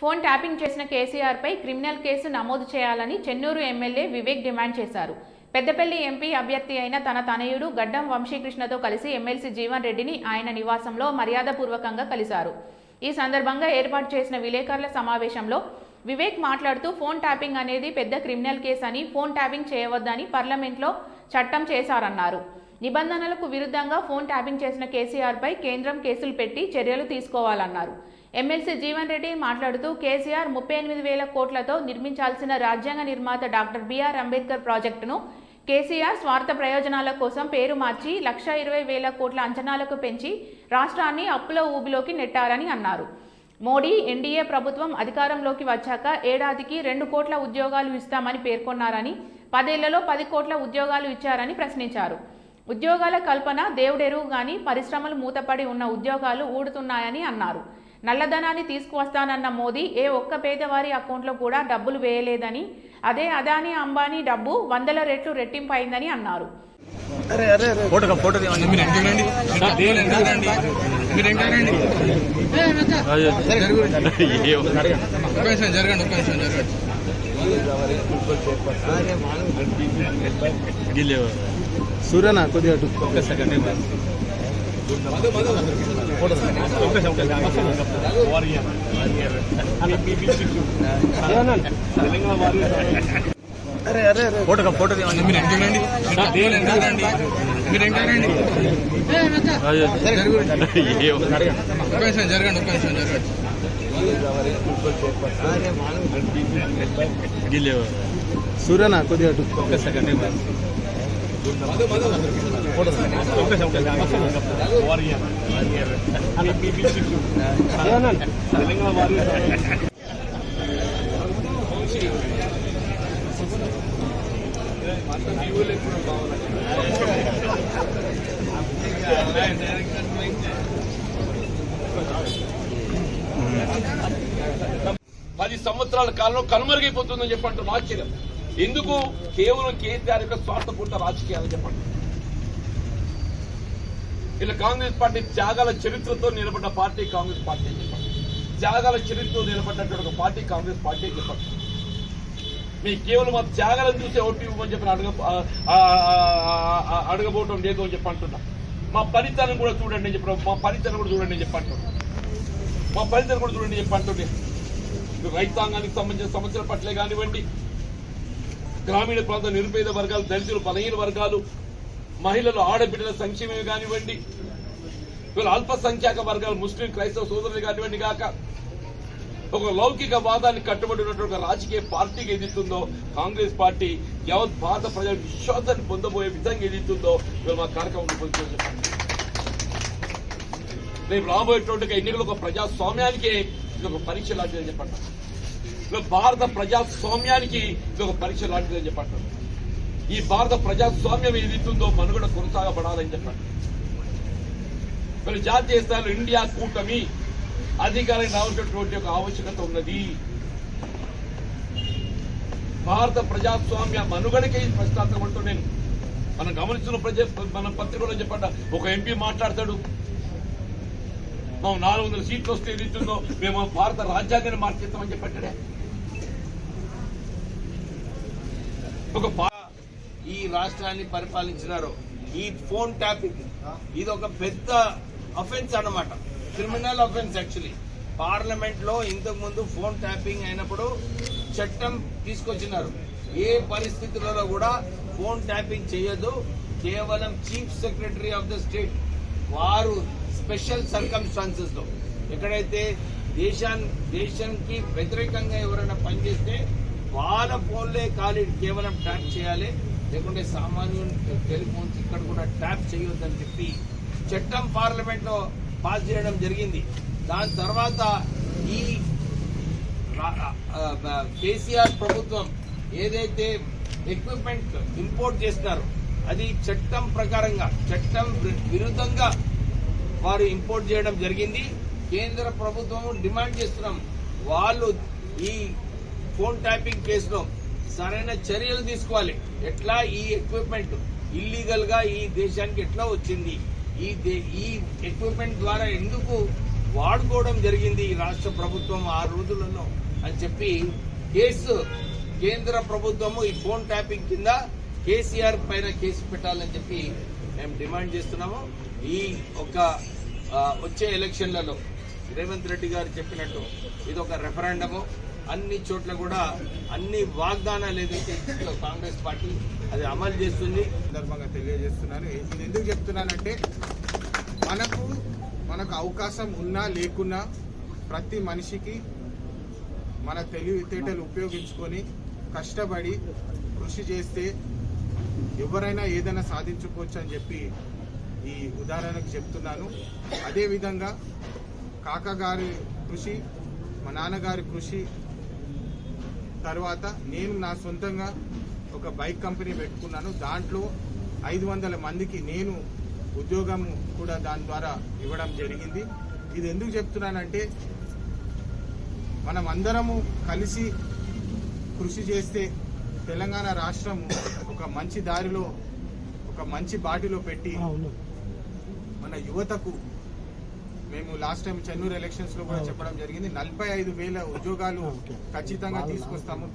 Phone tapping చేసిన కేసీఆర్పై criminal case నమోదు చేయాలని చెన్నూరు ఎమ్మెల్యే వివేక్ డిమాండ్ చేశారు. పెద్దపల్లి ఎంపీ అభ్యర్థి అయిన తన తనయుడు గడ్డం వంశీకృష్ణతో కలిసి ఎమ్మెల్సీ జీవన్ రెడ్డిని ఆయన నివాసంలో మర్యాదపూర్వకంగా కలిశారు. ఈ సందర్భంగా ఏర్పాటు చేసిన విలేకరుల సమావేశంలో వివేక్ మాట్లాడుతూ ఫోన్ ట్యాపింగ్ అనేది పెద్ద క్రిమినల్ కేసు అని, ఫోన్ ట్యాపింగ్ చేయవద్దని పార్లమెంట్లో చట్టం చేశారన్నారు. నిబంధనలకు విరుద్ధంగా ఫోన్ ట్యాపింగ్ చేసిన కేసీఆర్పై కేంద్రం కేసులు పెట్టి చర్యలు తీసుకోవాలన్నారు. ఎమ్మెల్సీ జీవన్ రెడ్డి మాట్లాడుతూ కేసీఆర్ 38,000 కోట్లతో నిర్మించాల్సిన రాజ్యాంగ నిర్మాత డాక్టర్ బిఆర్ అంబేద్కర్ ప్రాజెక్టును కేసీఆర్ స్వార్థ ప్రయోజనాల కోసం పేరు మార్చి 1,20,000 కోట్ల అంచనాలకు పెంచి రాష్ట్రాన్ని అప్పుల ఊబిలోకి నెట్టారని అన్నారు. మోడీ ఎన్డీఏ ప్రభుత్వం అధికారంలోకి వచ్చాక ఏడాదికి 2 కోట్ల ఉద్యోగాలు ఇస్తామని పేర్కొన్నారని, 10 ఏళ్లలో 10 కోట్ల ఉద్యోగాలు ఇచ్చారని ప్రశ్నించారు. ఉద్యోగాల కల్పన దేవుడెరువు గాని పరిశ్రమలు మూతపడి ఉన్న ఉద్యోగాలు ఊడుతున్నాయని అన్నారు. నల్లధనాన్ని తీసుకువస్తానన్న మోదీ ఏ ఒక్క పేదవారి అకౌంట్లో కూడా డబ్బులు వేయలేదని, అదే అదానీ అంబానీ డబ్బు 100 రెట్లు రెట్టింపైందని అన్నారు. సూర్యనా కొద్దిగా సూర్యనా కొద్దిగా పది సంవత్సరాల కాలంలో కనుమరుగైపోతుందని చెప్పంటారు. ఆశ్చర్యం ఎందుకు? కేవలం కేసీఆర్ యొక్క స్వార్థపూర్త రాజకీయాలని చెప్పండి. ఇలా కాంగ్రెస్ పార్టీ త్యాగాల చరిత్రతో నిలబడ్డ పార్టీ కాంగ్రెస్ పార్టీ అని చెప్పండి. త్యాగాల చరిత్రతో నిలబడ్డటువంటి ఒక పార్టీ కాంగ్రెస్ పార్టీ అని చెప్పండి. మీకు కేవలం ఆ త్యాగాలను చూసే ఓటు ఇవ్వమని చెప్పి అడగబోవటం లేదు అని చెప్పి అంటున్నా. మా ఫలితాలను కూడా చూడండి అని చెప్పి, మా ఫలితాలను కూడా చూడండి అని చెప్పి అంటున్నా. మా ఫలితాలను కూడా చూడండి చెప్పి అంటుండే. రైతాంగానికి సంబంధించిన సమస్యల పట్లే కానివ్వండి, గ్రామీణ ప్రాంత నిరుపేద వర్గాలు, దళితులు, బలహీన వర్గాలు, మహిళలు, ఆడబిడ్డల సంక్షేమమే కానివ్వండి, వీళ్ళు అల్పసంఖ్యాక వర్గాలు, ముస్లిం క్రైస్తవ సోదరులు కానివ్వండి కాక ఒక లౌకిక వాదాన్ని కట్టుబడినటువంటి రాజకీయ పార్టీకి ఎదుగుతుందో కాంగ్రెస్ పార్టీ యావత్ భారత ప్రజల విశ్వాసాన్ని పొందబోయే విధంగా ఎదుగుతుందో వీళ్ళు మా కార్యక్రమం పొందుతుంది. రేపు రాబోయేటువంటి ఎన్నికలు ఒక ప్రజాస్వామ్యానికి ఇది ఒక పరీక్ష లాంటిదని చెప్పండి. భారత ప్రజాస్వామ్యానికి ఇది ఒక పరీక్ష లాంటిదని చెప్పండి. ఈ భారత ప్రజాస్వామ్యం ఏదైతుందో మనుగడ కొనసాగబడాలని చెప్పండి. మరి జాతీయ స్థాయిలో ఇండియా కూటమి అధికారం రావాల్సినటువంటి ఒక ఆవశ్యకత ఉన్నది. భారత ప్రజాస్వామ్య మనుగడకే ప్రశ్నార్థపడుతూ నేను మనం గమనిస్తున్న మన పత్రికలో చెప్పండి. ఒక ఎంపీ మాట్లాడతాడు, మేము 400 సీట్లు వస్తే ఏదైతుందో మేము భారత రాజ్యాంగాన్ని మార్చేస్తామని చెప్పంటాడే. ఈ రాష్ట్రాన్ని పరిపాలించినారు. ఈ ఫోన్ ట్యాపింగ్ ఇది ఒక పెద్ద అఫెన్స్ అన్నమాట, క్రిమినల్ అఫెన్స్. యాక్చువల్లీ పార్లమెంట్ లో ఇంతకు ముందు ఫోన్ ట్యాపింగ్ అయినప్పుడు చట్టం తీసుకొచ్చినారు. ఏ పరిస్థితులలో కూడా ఫోన్ ట్యాపింగ్ చేయొద్దు, కేవలం chief secretary of the state వారు స్పెషల్ సర్కమ్స్టాన్సెస్ లో ఎక్కడైతే దేశానికి వ్యతిరేకంగా ఎవరైనా పనిచేస్తే వాళ్ళ ఫోన్లే కేవలం ట్యాప్ చేయాలి, లేకుంటే సామాన్యుని టెలిఫోన్స్ ఇక్కడ కూడా ట్యాప్ చేయొద్దని చెప్పి చట్టం పార్లమెంట్ లో పాస్ చేయడం జరిగింది. దాని తర్వాత ఈ కేసీఆర్ ప్రభుత్వం ఏదైతే ఎక్విప్మెంట్ ఇంపోర్ట్ చేస్తున్నారో అది చట్టం ప్రకారంగా, చట్టం విరుద్ధంగా వారు ఇంపోర్ట్ చేయడం జరిగింది. కేంద్ర ప్రభుత్వం డిమాండ్ చేస్తున్నాం, వాళ్ళు ఈ ఫోన్ ట్యాపింగ్ కేసులో సరైన చర్యలు తీసుకోవాలి. ఎట్లా ఈ ఎక్విప్మెంట్ ఇల్లీగల్ గా ఈ దేశానికి ఎట్లా వచ్చింది, ఈ ఎక్విప్మెంట్ ద్వారా ఎందుకు వాడుకోవడం జరిగింది ఈ రాష్ట్ర ప్రభుత్వం ఆ రోజులలో అని చెప్పి కేంద్ర ప్రభుత్వము ఈ ఫోన్ ట్యాపింగ్ కింద కేసీఆర్ పైన కేసు పెట్టాలని చెప్పి మేము డిమాండ్ చేస్తున్నాము. ఈ వచ్చే ఎలక్షన్లలో రేవంత్ రెడ్డి గారు చెప్పినట్టు ఇది ఒక రెఫరెండము, అన్ని చోట్ల కూడా అన్ని వాగ్దానాలు ఏదైతే ఇచ్చిందో కాంగ్రెస్ పార్టీ అది అమలు చేస్తుంది. సందర్భంగా తెలియజేస్తున్నాను. ఇది ఎందుకు చెప్తున్నానంటే మనకు అవకాశం ఉన్నా లేకున్నా ప్రతి మనిషికి మన తెలివితేటలు ఉపయోగించుకొని కష్టపడి కృషి చేస్తే ఎవరైనా ఏదైనా సాధించుకోవచ్చు అని చెప్పి ఈ ఉదాహరణకు చెప్తున్నాను. అదేవిధంగా కాకా గారి కృషి, మా నాన్నగారి కృషి తర్వాత నేను నా సొంతంగా ఒక బైక్ కంపెనీ పెట్టుకున్నాను. దాంట్లో 500 మందికి నేను ఉద్యోగం కూడా దాని ద్వారా ఇవ్వడం జరిగింది. ఇది ఎందుకు చెప్తున్నానంటే మనం అందరము కలిసి కృషి చేస్తే తెలంగాణ రాష్ట్రం ఒక మంచి దారిలో, ఒక మంచి బాటిలో పెట్టి మన యువతకు మేము లాస్ట్ టైం చెన్నూరు ఎలక్షన్స్ లో కూడా చెప్పడం జరిగింది 45,000 ఉద్యోగాలు ఖచ్చితంగా తీసుకొస్తాము.